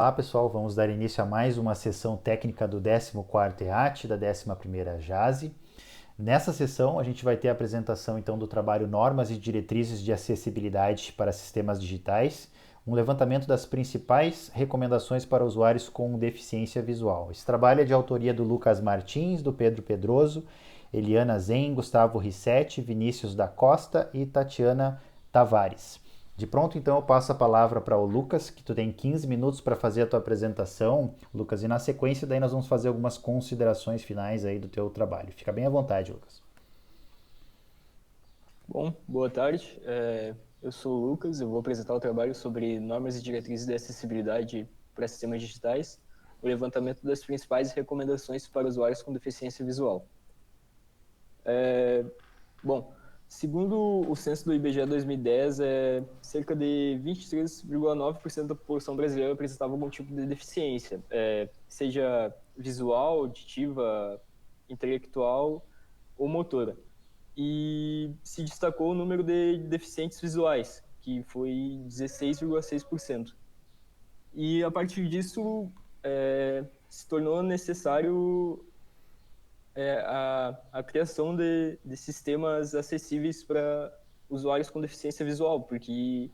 Olá pessoal, vamos dar início a mais uma sessão técnica do 14º EAT, da 11ª JASE. Nessa sessão a gente vai ter a apresentação então do trabalho Normas e Diretrizes de Acessibilidade para Sistemas Digitais, um levantamento das principais recomendações para usuários com deficiência visual. Esse trabalho é de autoria do Lucas Martins, do Pedro Pedroso, Eliana Zen, Gustavo Rissetti, Vinícius da Costa e Tatiana Tavares. De pronto, então, eu passo a palavra para o Lucas, que tu tem 15 minutos para fazer a tua apresentação, Lucas, e na sequência daí nós vamos fazer algumas considerações finais aí do teu trabalho. Fica bem à vontade, Lucas. Bom, boa tarde. Eu sou o Lucas, eu vou apresentar o trabalho sobre normas e diretrizes de acessibilidade para sistemas digitais, o levantamento das principais recomendações para usuários com deficiência visual. Bom, segundo o censo do IBGE 2010, cerca de 23,9% da população brasileira apresentava algum tipo de deficiência, seja visual, auditiva, intelectual ou motora. E se destacou o número de deficientes visuais, que foi 16,6%. E a partir disso, se tornou necessário a criação de sistemas acessíveis para usuários com deficiência visual, porque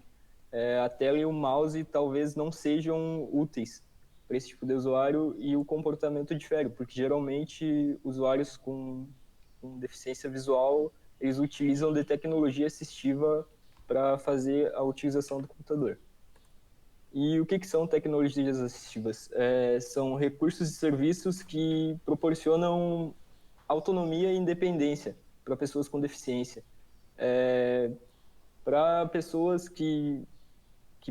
a tela e o mouse talvez não sejam úteis para esse tipo de usuário e o comportamento difere, porque geralmente usuários com deficiência visual, eles utilizam de tecnologia assistiva para fazer a utilização do computador. E o que são tecnologias assistivas? São recursos e serviços que proporcionam autonomia e independência para pessoas com deficiência. Para pessoas que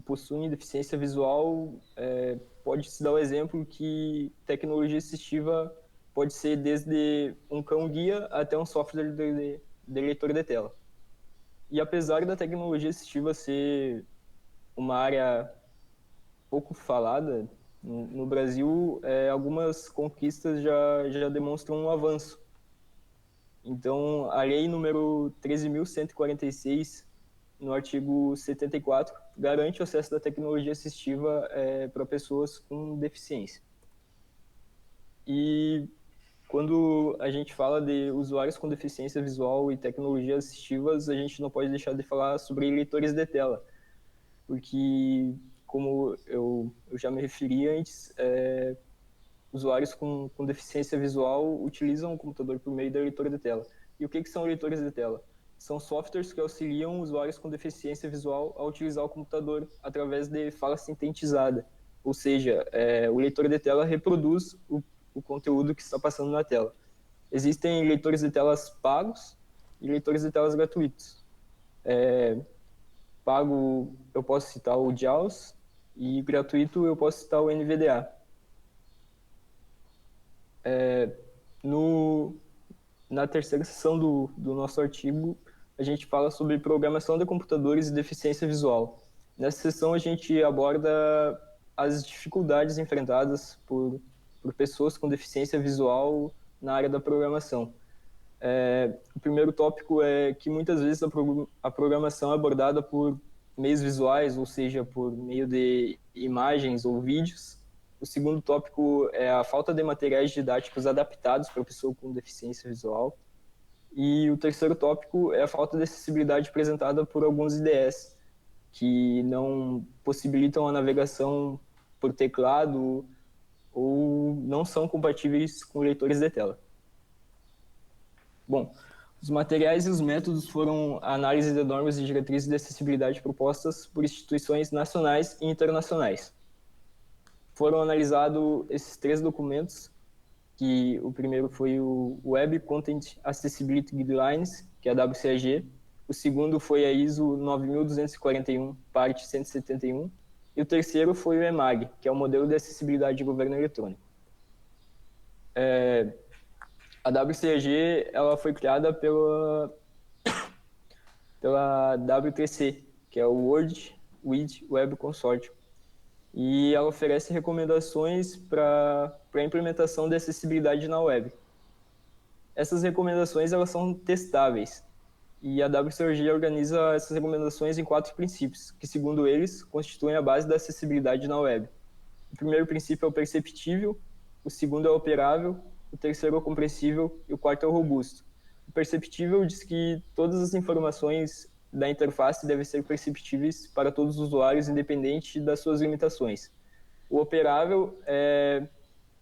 possuem deficiência visual, pode-se dar o exemplo que tecnologia assistiva pode ser desde um cão-guia até um software de leitor de tela. E apesar da tecnologia assistiva ser uma área pouco falada, no Brasil, algumas conquistas já demonstram um avanço. Então, a lei número 13.146, no artigo 74, garante o acesso da tecnologia assistiva para pessoas com deficiência. E quando a gente fala de usuários com deficiência visual e tecnologias assistivas, a gente não pode deixar de falar sobre leitores de tela, porque, como eu já me referi antes, usuários com deficiência visual utilizam o computador por meio da leitura de tela. E o que são leitores de tela? São softwares que auxiliam usuários com deficiência visual a utilizar o computador através de fala sintetizada. Ou seja, o leitor de tela reproduz o conteúdo que está passando na tela. Existem leitores de telas pagos e leitores de telas gratuitos. Pago, eu posso citar o JAWS, e gratuito, eu posso citar o NVDA. Na terceira seção do nosso artigo, a gente fala sobre programação de computadores e deficiência visual. Nessa seção, a gente aborda as dificuldades enfrentadas por pessoas com deficiência visual na área da programação. O primeiro tópico é que muitas vezes a programação é abordada por meios visuais, ou seja, por meio de imagens ou vídeos. O segundo tópico é a falta de materiais didáticos adaptados para a pessoa com deficiência visual. E o terceiro tópico é a falta de acessibilidade apresentada por alguns IDEs, que não possibilitam a navegação por teclado ou não são compatíveis com leitores de tela. Bom, os materiais e os métodos foram a análise de normas e diretrizes de acessibilidade propostas por instituições nacionais e internacionais. Foram analisados esses 3 documentos, que o primeiro foi o Web Content Accessibility Guidelines, que é a WCAG. O segundo foi a ISO 9241, parte 171. E o terceiro foi o EMAG, que é o Modelo de Acessibilidade de Governo Eletrônico. A WCAG ela foi criada pela W3C, que é o World Wide Web Consortium. E ela oferece recomendações para a implementação de acessibilidade na web. Essas recomendações elas são testáveis, e a WCAG organiza essas recomendações em 4 princípios, que, segundo eles, constituem a base da acessibilidade na web. O primeiro princípio é o perceptível, o segundo é o operável, o terceiro é o compreensível e o quarto é o robusto. O perceptível diz que todas as informações da interface devem ser perceptíveis para todos os usuários, independente das suas limitações. O operável é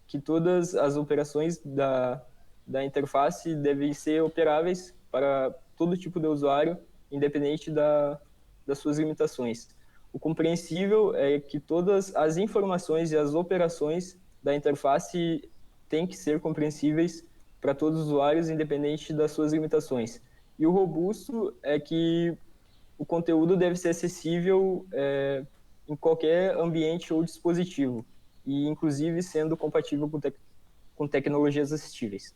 que todas as operações da interface devem ser operáveis para todo tipo de usuário, independente das suas limitações. O compreensível é que todas as informações e as operações da interface têm que ser compreensíveis para todos os usuários, independente das suas limitações. E o robusto é que o conteúdo deve ser acessível em qualquer ambiente ou dispositivo, e inclusive sendo compatível com tecnologias assistíveis.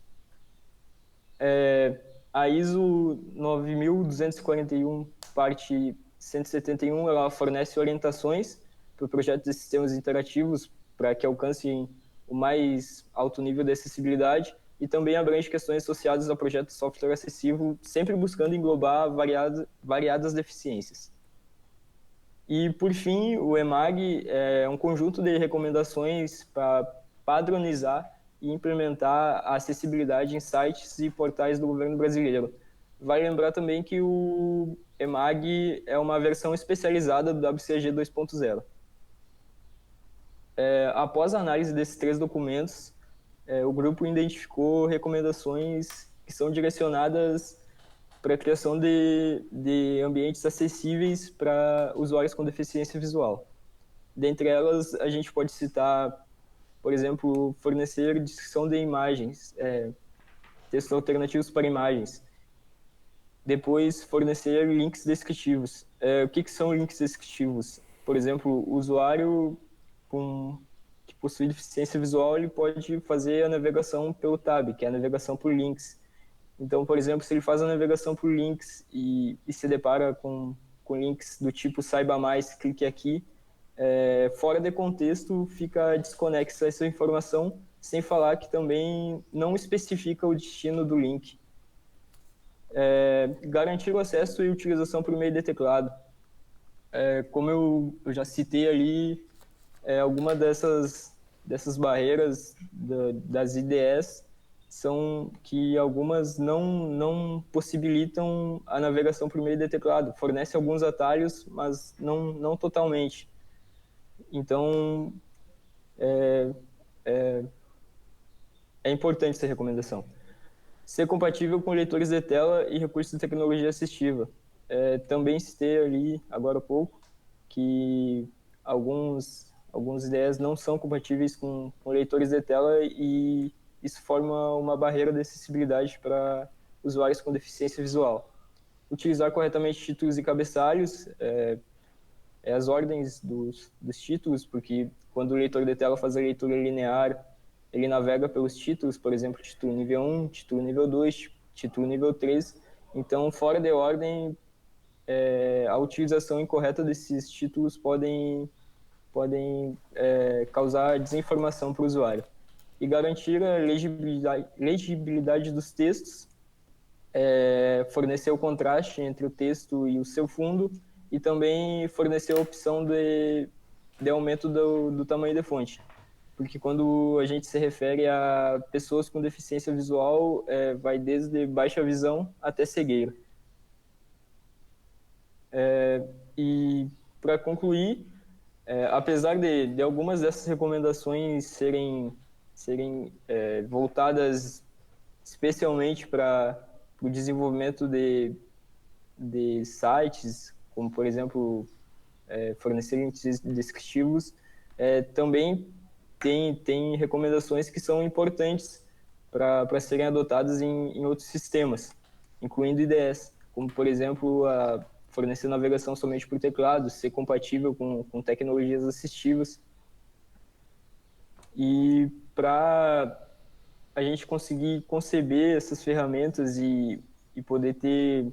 A ISO 9241, parte 171, ela fornece orientações para o projeto de sistemas interativos para que alcancem o mais alto nível de acessibilidade, e também abrange questões associadas ao projeto de software acessível, sempre buscando englobar variadas deficiências. E, por fim, o EMAG é um conjunto de recomendações para padronizar e implementar a acessibilidade em sites e portais do governo brasileiro. Vale lembrar também que o EMAG é uma versão especializada do WCAG 2.0. Após a análise desses 3 documentos, o grupo identificou recomendações que são direcionadas para a criação de ambientes acessíveis para usuários com deficiência visual. Dentre elas, a gente pode citar, por exemplo, fornecer descrição de imagens, textos alternativos para imagens. Depois, fornecer links descritivos. O que são links descritivos? Por exemplo, o usuário que possui deficiência visual, ele pode fazer a navegação pelo tab, que é a navegação por links. Então, por exemplo, se ele faz a navegação por links e se depara com links do tipo saiba mais, clique aqui, fora de contexto fica desconexa essa informação, sem falar que também não especifica o destino do link. Garantir o acesso e utilização por meio de teclado. Como eu já citei ali, alguma dessas barreiras das IDEs são que algumas não possibilitam a navegação por meio de teclado. Fornece alguns atalhos, mas não totalmente. Então, é importante essa recomendação. Ser compatível com leitores de tela e recursos de tecnologia assistiva. Também citei ali, agora há pouco, que alguns IDEs não são compatíveis com leitores de tela, e isso forma uma barreira de acessibilidade para usuários com deficiência visual. Utilizar corretamente títulos e cabeçalhos, as ordens dos títulos, porque quando o leitor de tela faz a leitura linear, ele navega pelos títulos, por exemplo, título nível 1, título nível 2, título nível 3. Então, fora de ordem, a utilização incorreta desses títulos podem causar desinformação para o usuário. E garantir a legibilidade dos textos, fornecer o contraste entre o texto e o seu fundo, e também fornecer a opção de aumento do tamanho da fonte. Porque quando a gente se refere a pessoas com deficiência visual, vai desde baixa visão até cegueira. E, para concluir, apesar de algumas dessas recomendações serem voltadas especialmente para o desenvolvimento de sites, como, por exemplo, fornecer links descritivos, também tem recomendações que são importantes para serem adotadas em outros sistemas, incluindo IDEs, como, por exemplo, fornecer navegação somente por teclado, ser compatível com tecnologias assistivas. E para a gente conseguir conceber essas ferramentas e poder ter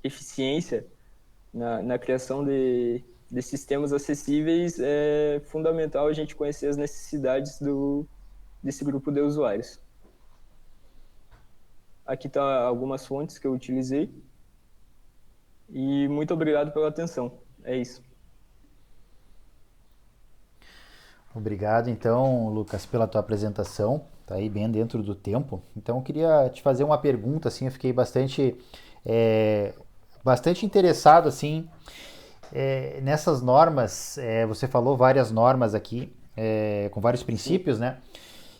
eficiência na criação de sistemas acessíveis, é fundamental a gente conhecer as necessidades desse grupo de usuários. Aqui está algumas fontes que eu utilizei. E muito obrigado pela atenção. É isso. Obrigado, então, Lucas, pela tua apresentação. Tá aí bem dentro do tempo. Então, eu queria te fazer uma pergunta, assim, eu fiquei é, bastante interessado, assim, nessas normas. Você falou várias normas aqui, com vários Sim, princípios, né?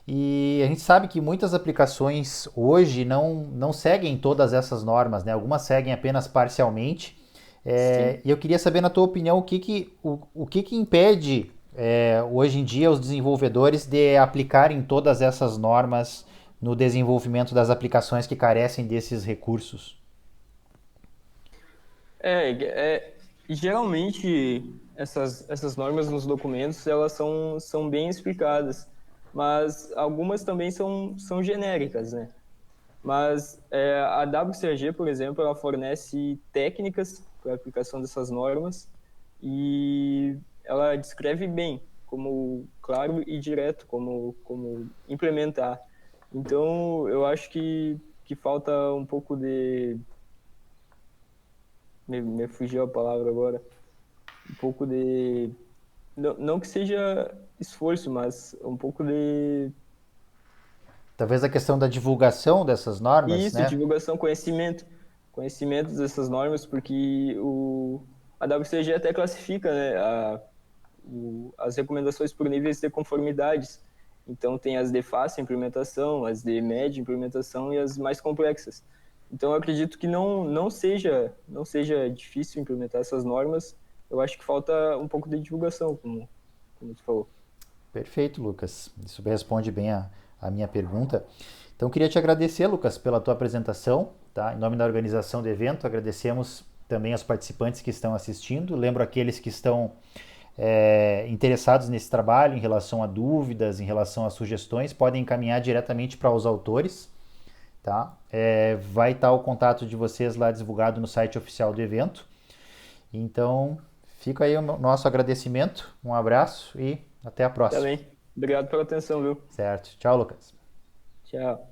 E a gente sabe que muitas aplicações hoje não seguem todas essas normas, né? Algumas seguem apenas parcialmente. sim. E eu queria saber, na tua opinião, o que que impede hoje em dia os desenvolvedores de aplicarem todas essas normas no desenvolvimento das aplicações que carecem desses recursos? Geralmente essas normas nos documentos elas são bem explicadas, mas algumas também são genéricas, né? Mas a WCAG, por exemplo, ela fornece técnicas para a aplicação dessas normas e ela descreve bem, como claro e direto, como implementar. Então, eu acho que falta um pouco de. Me fugiu a palavra agora. Um pouco de. Não que seja esforço, mas um pouco de. Talvez a questão da divulgação dessas normas, Isso, né? divulgação, conhecimento dessas normas, porque a WCG até classifica, né, as recomendações por níveis de conformidades. Então, tem as de fácil implementação, as de média implementação e as mais complexas. Então, eu acredito que não seja difícil implementar essas normas. Eu acho que falta um pouco de divulgação, como tu falou. Perfeito, Lucas. Isso responde bem a minha pergunta. Então, queria te agradecer, Lucas, pela tua apresentação, tá? Em nome da organização do evento, agradecemos também aos participantes que estão assistindo. Lembro aqueles que estão interessados nesse trabalho, em relação a dúvidas, em relação a sugestões, podem encaminhar diretamente para os autores, tá? Vai estar o contato de vocês lá divulgado no site oficial do evento. Então, fica aí o nosso agradecimento, um abraço e até a Tá próxima. bem. Obrigado pela atenção, viu? Certo. Tchau, Lucas. Tchau.